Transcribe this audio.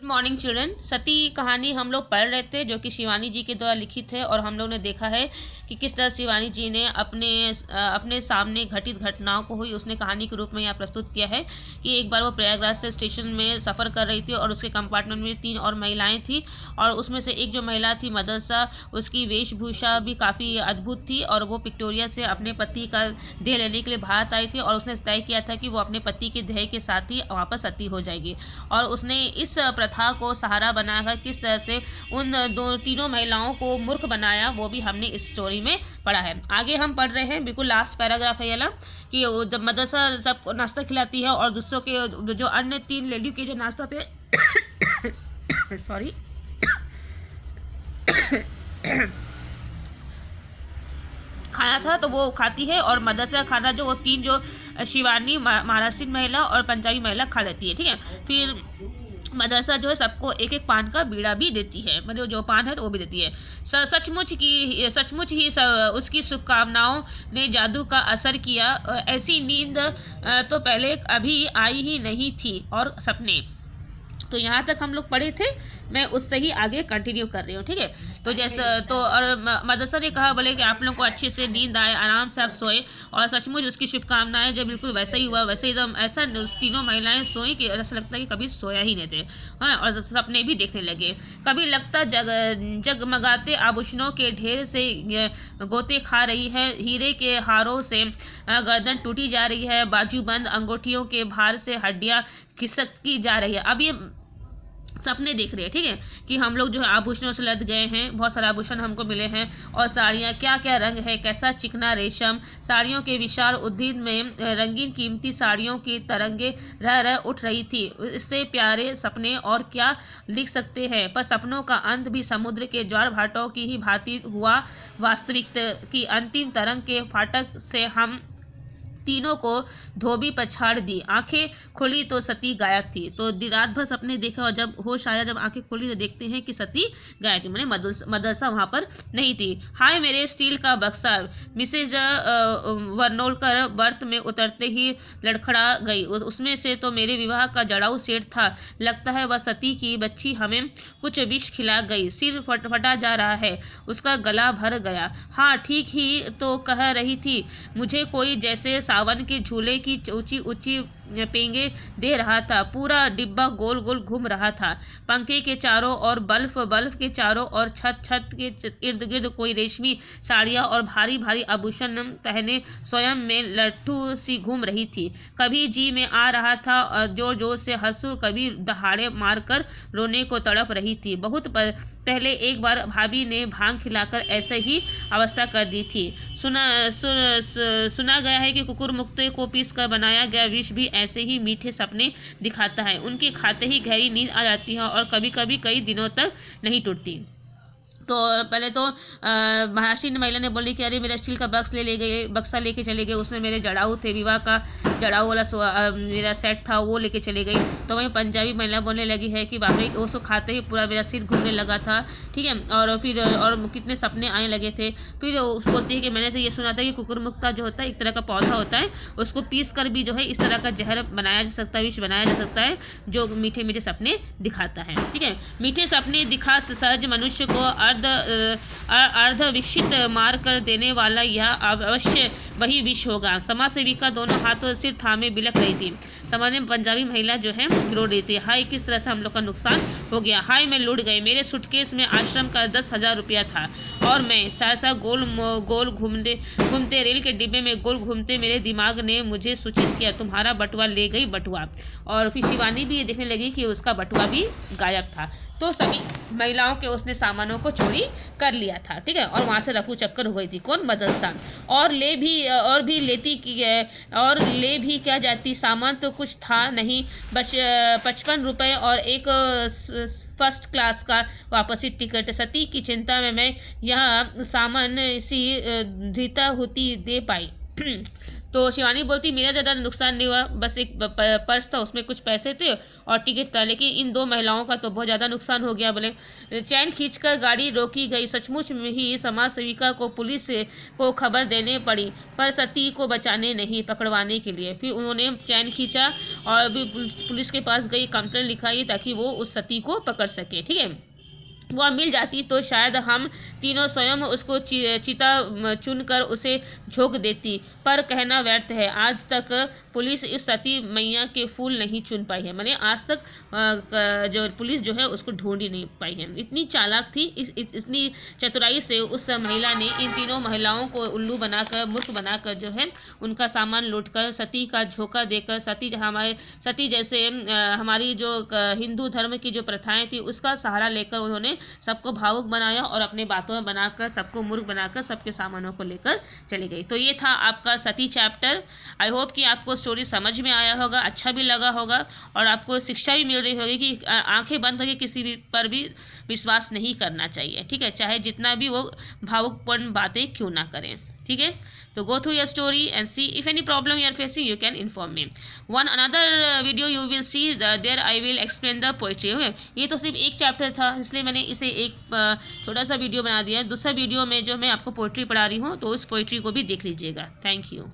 Morning children. सती कहानी हम लोग पढ़ रहे थे जो कि शिवानी जी के द्वारा लिखित है, और हम लोग ने देखा है कि किस तरह शिवानी जी ने अपने सामने घटित घटनाओं को हुई उसने कहानी के रूप में यहाँ प्रस्तुत किया है कि एक बार वो प्रयागराज से स्टेशन में सफ़र कर रही थी और उसके कंपार्टमेंट में 3 और महिलाएं थी, और उसमें से एक जो महिला थी मदरसा, उसकी वेशभूषा भी काफ़ी अद्भुत थी और वो विक्टोरिया से अपने पति का देह लेने के लिए भारत आई थी, और उसने तय किया था कि वो अपने पति के देह के साथ ही वहाँ पर सती हो जाएगी। और उसने इस प्रथा को सहारा बनाकर किस तरह से उन तीनों महिलाओं को मूर्ख बनाया, वो भी हमने इस स्टोरी में पढ़ा है। आगे हम पढ़ रहे हैं, बिल्कुल लास्ट पैराग्राफ है ये वाला, कि जब मदरसा सबको नाश्ता खिलाती है और दूसरों के जो अन्य 3 लेडियों के जो नाश्ता थे सॉरी खाना था तो वो खाती है, और मदरसा खाना जो वो 3 जो शिवानी, महाराष्ट्रीय महिला और पंजाबी महिला खा लेती है। ठीक है, फिर मदरसा जो है सबको एक एक पान का बीड़ा भी देती है, मतलब जो पान है तो वो भी देती है। सचमुच ही उसकी शुभकामनाओं ने जादू का असर किया। ऐसी नींद तो पहले अभी आई ही नहीं थी। और सपने, तो यहाँ तक हम लोग पढ़े थे, मैं उससे ही आगे कंटिन्यू कर रही हूँ। ठीक है, तो जैसा तो और मदरसा ने कहा बोले कि आप लोगों को अच्छे से नींद आए, आराम से आप सोए, और सचमुच उसकी शुभकामनाएं जब बिल्कुल वैसा ही हुआ, वैसे एकदम ऐसा तीनों महिलाएं सोई कि ऐसा लगता है कि कभी सोया ही नहीं थे। हाँ, और सपने भी देखने लगे। कभी लगता जगमगाते आभूषणों के ढेर से गोते खा रही है, हीरे के हारों से गर्दन टूटी जा रही है, बाजूबंद अंगूठियों के भार से हड्डियां खिसकती जा रही है। अब ये सपने देख रहे हैं, ठीक है, कि हम लोग जो है आभूषणों से लद गए हैं, बहुत सारे आभूषण हमको मिले हैं, और साड़ियाँ क्या क्या रंग है, कैसा चिकना रेशम, साड़ियों के विशाल उद्यान में रंगीन कीमती साड़ियों की तरंगे रह रह उठ रही थी। इससे प्यारे सपने और क्या लिख सकते हैं, पर सपनों का अंत भी समुद्र के ज्वार भाटों की ही भांति हुआ। वास्तविकता की अंतिम तरंग के फाटक से हम तीनों को धोबी पछाड़ दी। आंखें खुली तो सती गायब थी। तो रात भर सपने देखा, और जब होश आया, जब आंखें खुली तो देखते हैं कि सती गायब थी, मैंने मदरसा वहां पर नहीं थी। हाय मेरे स्टील का बक्सा, मिसेज वर्नोलकर बर्थ में उतरते ही लड़खड़ा गई। उसमें से तो मेरे विवाह का जड़ाऊ सेट था। लगता है वह सती की बच्ची हमें कुछ विष खिला गई। सिर फटा जा रहा है, उसका गला भर गया। हाँ, ठीक ही तो कह रही थी, मुझे कोई जैसे सावन के झूले की ऊंची ऊंची पेंगे दे रहा था। पूरा डिब्बा गोल गोल घूम रहा था, पंखे के चारों और बल्ब के चारों और छत के इर्द गिर्द कोई रेशमी साड़ियाँ और भारी भारी आभूषण पहने स्वयं में लट्ठू सी घूम रही थी। कभी जी में आ रहा था जोर जोर से हंसू, कभी दहाड़े मारकर रोने को तड़प रही थी। बहुत पहले एक बार भाभी ने भांग खिलाकर ऐसे ही अवस्था कर दी थी। सुना गया है कि कुकुर मुक्ते को पीस कर बनाया गया विष भी ऐसे ही मीठे सपने दिखाता है। उनके खाते ही गहरी नींद आ जाती है और कभी कभी कई दिनों तक नहीं टूटती। तो पहले तो महाराष्ट्रीय महिला ने बोली कि अरे मेरा स्टील का बक्सा लेके चले गए, उसमें मेरे जड़ाऊ थे, विवाह का जड़ाऊ वाला मेरा सेट था, वो लेके चले गई। तो वहीं पंजाबी महिला बोलने लगी है कि बाप रे, उसको खाते ही पूरा मेरा सिर घूमने लगा था। ठीक है, और फिर और कितने सपने आने लगे थे। फिर बोलती है कि मैंने तो ये सुना था कि कुकुरमुक्ता जो होता है एक तरह का पौधा होता है, उसको पीस कर भी जो है इस तरह का जहर बनाया जा सकता है, विष बनाया जा सकता है, जो मीठे मीठे सपने दिखाता है। ठीक है, मीठे सपने दिखा सहज मनुष्य को अर्ध विकसित मार कर देने वाला यह अवश्य वही विष होगा। समाज सेविका दोनों हाथों से सिर थामे बिलख रही थी। सामान्य पंजाबी महिला जो है रो रही थी, हाय किस तरह से हम लोग का नुकसान हो गया, हाय मैं लुट गई। मेरे सूटकेस में आश्रम का 10,000 रुपया था, और मैं सहसा गोल घूमते रेल के डिब्बे में गोल घूमते मेरे दिमाग ने मुझे सूचित किया, तुम्हारा बटुआ ले गई बटुआ। और फिर शिवानी भी ये देखने लगी कि उसका बटुआ भी गायब था। तो सभी महिलाओं के उसने सामानों को चोरी कर लिया था। ठीक है, और वहाँ से रफू चक्कर हो गई थी। कौन? मदरसा। और भी लेती की और ले भी क्या जाती, सामान तो कुछ था नहीं, बस 55 रुपये और एक फर्स्ट क्लास का वापसी टिकट। सती की चिंता में मैं यह सामान सी धीता होती दे पाई। तो शिवानी बोलती मेरा ज़्यादा नुकसान नहीं हुआ, बस एक पर्स था उसमें कुछ पैसे थे और टिकट था, लेकिन इन 2 महिलाओं का तो बहुत ज़्यादा नुकसान हो गया। बोले चैन खींचकर गाड़ी रोकी गई, सचमुच में ही समाज सेविका को पुलिस को खबर देने पड़ी, पर सती को बचाने नहीं, पकड़वाने के लिए। फिर उन्होंने चैन खींचा और भी पुलिस के पास गई, कंप्लेंट लिखाई ताकि वो उस सती को पकड़ सके। ठीक है, वह मिल जाती तो शायद हम तीनों स्वयं उसको चिता चुनकर उसे झोंक देती, पर कहना व्यर्थ है। आज तक पुलिस इस सती मैया के फूल नहीं चुन पाई है, माने आज तक जो पुलिस जो है उसको ढूंढ ही नहीं पाई है। इतनी चालाक थी, इतनी चतुराई से उस महिला ने इन तीनों महिलाओं को उल्लू बनाकर, मूर्ख बनाकर जो है उनका सामान लूटकर, सती का झोंका देकर, सती जैसे हमारी जो हिंदू धर्म की जो प्रथाएं थी उसका सहारा लेकर उन्होंने सबको भावुक बनाया और अपने बातों में बनाकर सबको मूर्ख बनाकर सबके सामानों को लेकर चली गई। तो ये था आपका सती चैप्टर। आई होप कि आपको स्टोरी समझ में आया होगा, अच्छा भी लगा होगा और आपको शिक्षा भी मिल रही होगी कि आंखें बंद करके किसी भी पर भी विश्वास नहीं करना चाहिए। ठीक है, चाहे जितना भी वो भावुकपूर्ण बातें क्यों ना करें। ठीक है, तो go through your story and see if any problem you are facing, you can inform me. One another video you will see there I will explain the poetry. Okay? ये तो सिर्फ एक चैप्टर था, इसलिए मैंने इसे एक छोटा सा वीडियो बना दिया है। दूसरा वीडियो में जो मैं आपको पोइट्री पढ़ा रही हूँ तो उस पोइट्री को भी देख लीजिएगा। Thank you.